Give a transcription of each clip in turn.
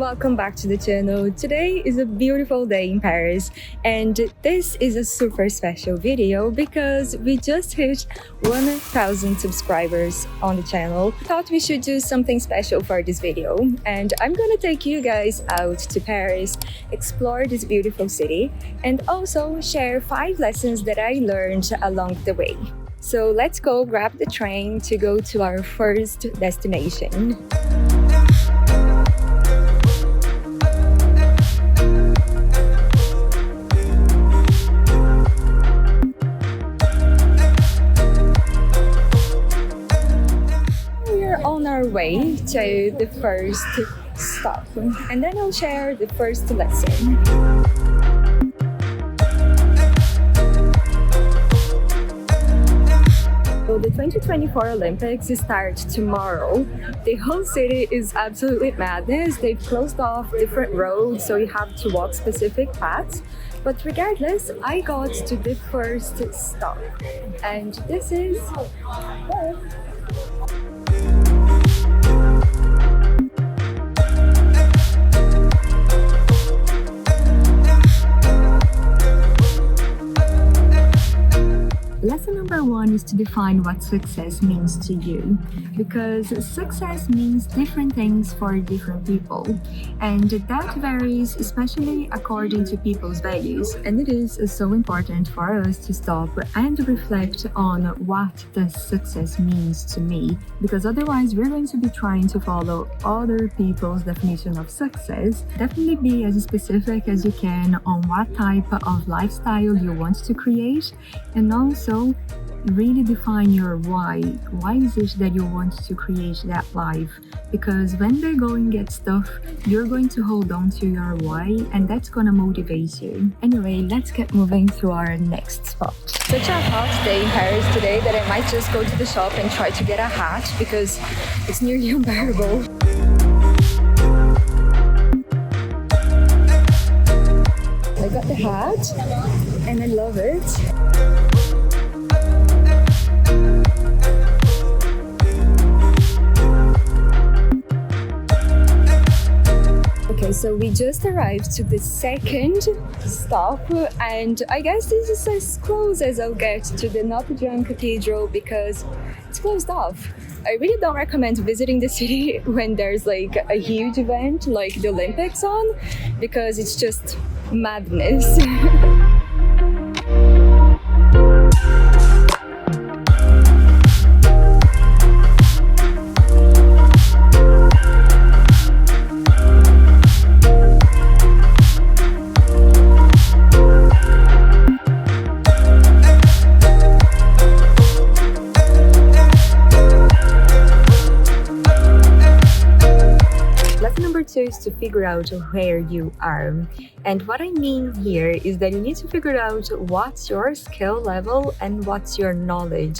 welcome back to the channel. Today is a beautiful day in Paris and this is a super special video because we just hit 1,000 subscribers on the channel. Thought we should do something special for this video and I'm gonna take you guys out to Paris, explore this beautiful city and also share 5 lessons that I learned along the way. So let's go grab the train to go to our first destination. On our way to the first stop and then I'll share the first lesson. So the 2024 Olympics start tomorrow. The whole city is absolutely madness. They've closed off different roads so you have to walk specific paths. But regardless, I got to the first stop and this is Lesson number 1 is to define what success means to you, because success means different things for different people, and that varies especially according to people's values. And it is so important for us to stop and reflect on what does success means to me, because otherwise we're going to be trying to follow other people's definition of success. Definitely be as specific as you can on what type of lifestyle you want to create, and also really define your why. Why is it that you want to create that life? Because when the going gets tough, you're going to hold on to your why and that's gonna motivate you. Anyway, let's get moving to our next spot. Such a hot day in Paris today that I might just go to the shop and try to get a hat because it's nearly unbearable. I got the hat and I love it. Okay, so we just arrived to the second stop and I guess this is as close as I'll get to the Notre Dame Cathedral because it's closed off. I really don't recommend visiting the city when there's like a huge event like the Olympics on because it's just madness. Is to figure out where you are, and what I mean here is that you need to figure out what's your skill level and what's your knowledge,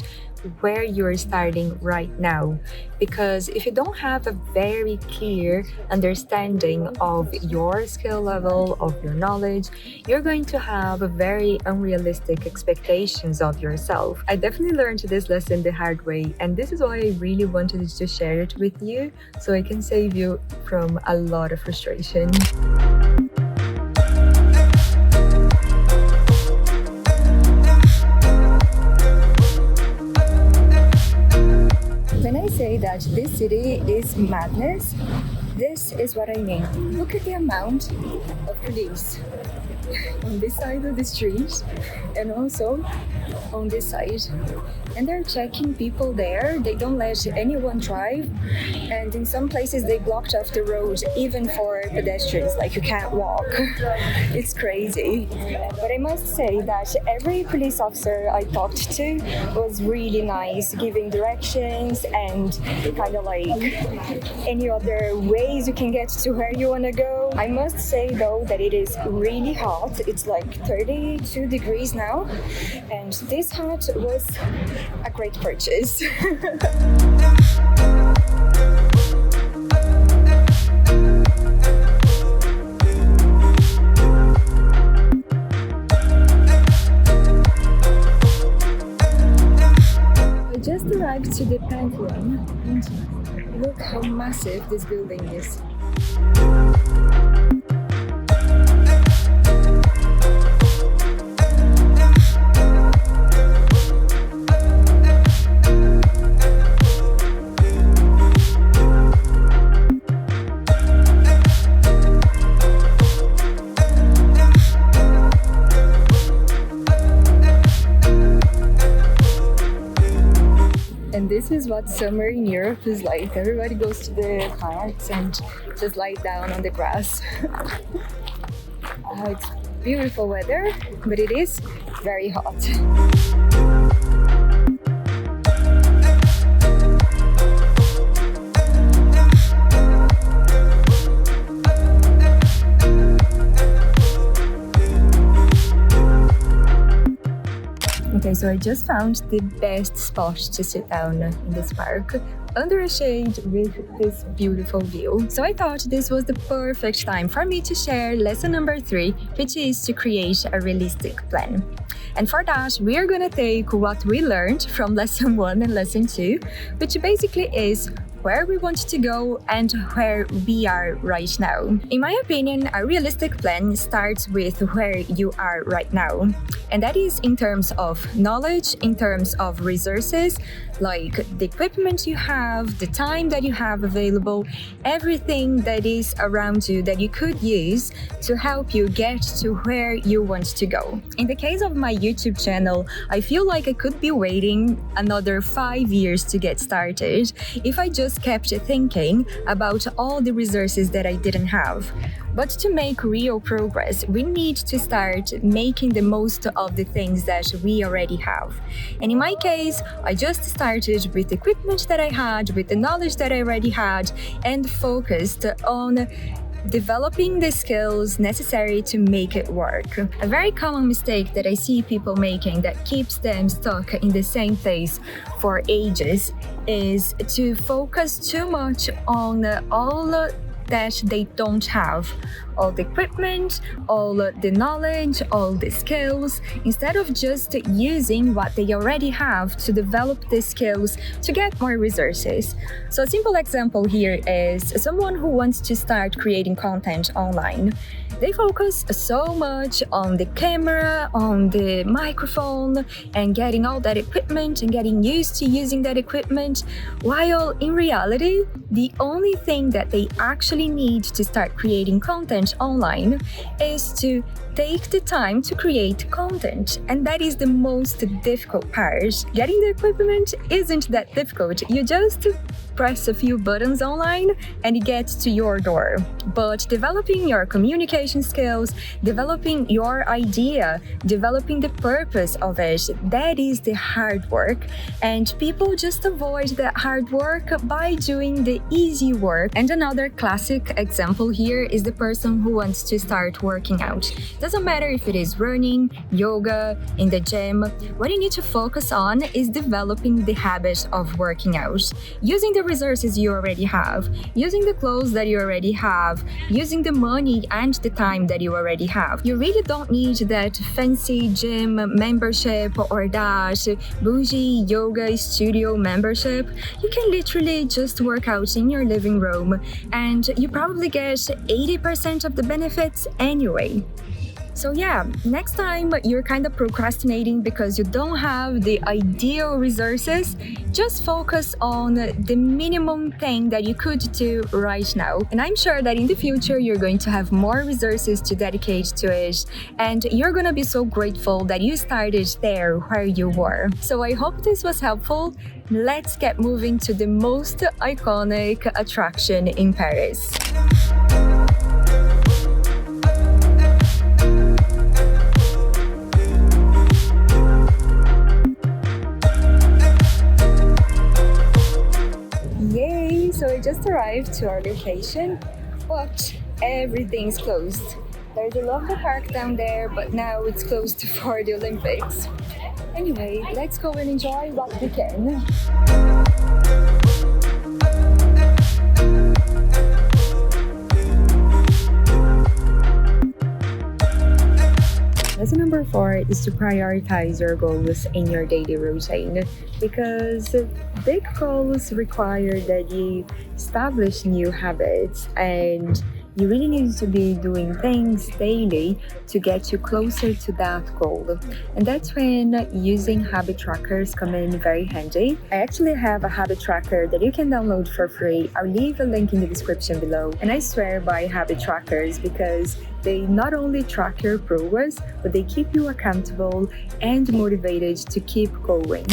where you're starting right now, because if you don't have a very clear understanding of your skill level, of your knowledge, you're going to have very unrealistic expectations of yourself. I definitely learned this lesson the hard way, and this is why I really wanted to share it with you so I can save you from a lot of frustration. When I say that this city is madness, this is what I mean. Look at the amount of police on this side of the street and also on this side. And they're checking people there. They don't let anyone drive. And in some places they blocked off the road even for pedestrians, like you can't walk. It's crazy. But I must say that every police officer I talked to was really nice, giving directions and kind of like any other ways you can get to where you want to go. I must say though that it is really hot. It's like 32 degrees now, and this hat was a great purchase. I just arrived to the Pantheon and look how massive this building is. this is what summer in Europe is like. Everybody goes to the parks and just lie down on the grass. It's beautiful weather, but it is very hot. Okay, so I just found the best spot to sit down in this park, under a shade with this beautiful view. So I thought this was the perfect time for me to share lesson number 3, which is to create a realistic plan. And for that, we are gonna take what we learned from lesson 1 and lesson 2, which basically is where we want to go and where we are right now. In my opinion, a realistic plan starts with where you are right now. And that is in terms of knowledge, in terms of resources, like the equipment you have, the time that you have available, everything that is around you that you could use to help you get to where you want to go. In the case of my YouTube channel, I feel like I could be waiting another 5 years to get started if I just kept thinking about all the resources that I didn't have. But to make real progress, we need to start making the most of the things that we already have. And in my case, I just started with the equipment that I had, with the knowledge that I already had, and focused on developing the skills necessary to make it work. A very common mistake that I see people making that keeps them stuck in the same place for ages is to focus too much on all that they don't have. All the equipment, all the knowledge, all the skills, instead of just using what they already have to develop the skills to get more resources. So a simple example here is someone who wants to start creating content online. They focus so much on the camera, on the microphone, and getting all that equipment and getting used to using that equipment, while in reality, the only thing that they actually need to start creating content online is to take the time to create content. And that is the most difficult part. Getting the equipment isn't that difficult. You just press a few buttons online and it gets to your door. But developing your communication skills, developing your idea, developing the purpose of it, that is the hard work. And people just avoid that hard work by doing the easy work. And another classic example here is the person who wants to start working out. Doesn't matter if it is running, yoga, in the gym. What you need to focus on is developing the habit of working out. Using the resources you already have, using the clothes that you already have, using the money and the time that you already have. You really don't need that fancy gym membership or that bougie yoga studio membership. You can literally just work out in your living room and you probably get 80% of the benefits anyway. So yeah, next time you're kind of procrastinating because you don't have the ideal resources, just focus on the minimum thing that you could do right now. And I'm sure that in the future you're going to have more resources to dedicate to it, and you're gonna be so grateful that you started there where you were. So I hope this was helpful. Let's get moving to the most iconic attraction in Paris. So I just arrived to our location, but everything's closed. There's a lovely park down there, but now it's closed for the Olympics. Anyway, let's go and enjoy what we can. Lesson number 4 is to prioritize your goals in your daily routine, because big goals require that you establish new habits, and you really need to be doing things daily to get you closer to that goal. And that's when using habit trackers come in very handy. I actually have a habit tracker that you can download for free. I'll leave a link in the description below. And I swear by habit trackers because they not only track your progress, but they keep you accountable and motivated to keep going.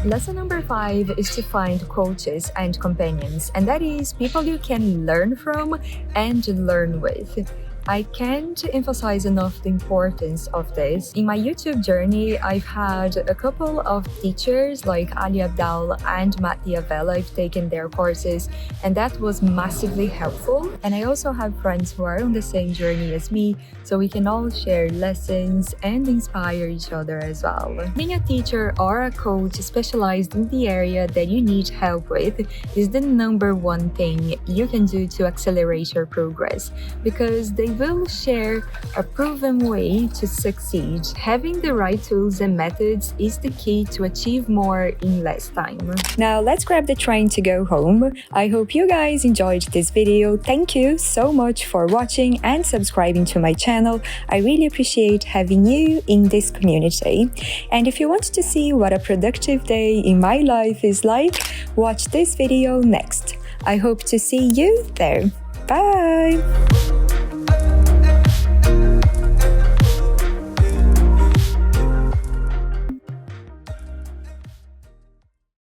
Lesson number 5 is to find coaches and companions, and that is people you can learn from and learn with. I can't emphasize enough the importance of this. In my YouTube journey, I've had a couple of teachers like Ali Abdal and Matt Diavella. I've taken their courses, and that was massively helpful. And I also have friends who are on the same journey as me, so we can all share lessons and inspire each other as well. Being a teacher or a coach specialized in the area that you need help with is the number one thing you can do to accelerate your progress, because they will share a proven way to succeed. Having the right tools and methods is the key to achieve more in less time. Now let's grab the train to go home. I hope you guys enjoyed this video. Thank you so much for watching and subscribing to my channel. I really appreciate having you in this community. And if you want to see what a productive day in my life is like, watch this video next. I hope to see you there. Bye!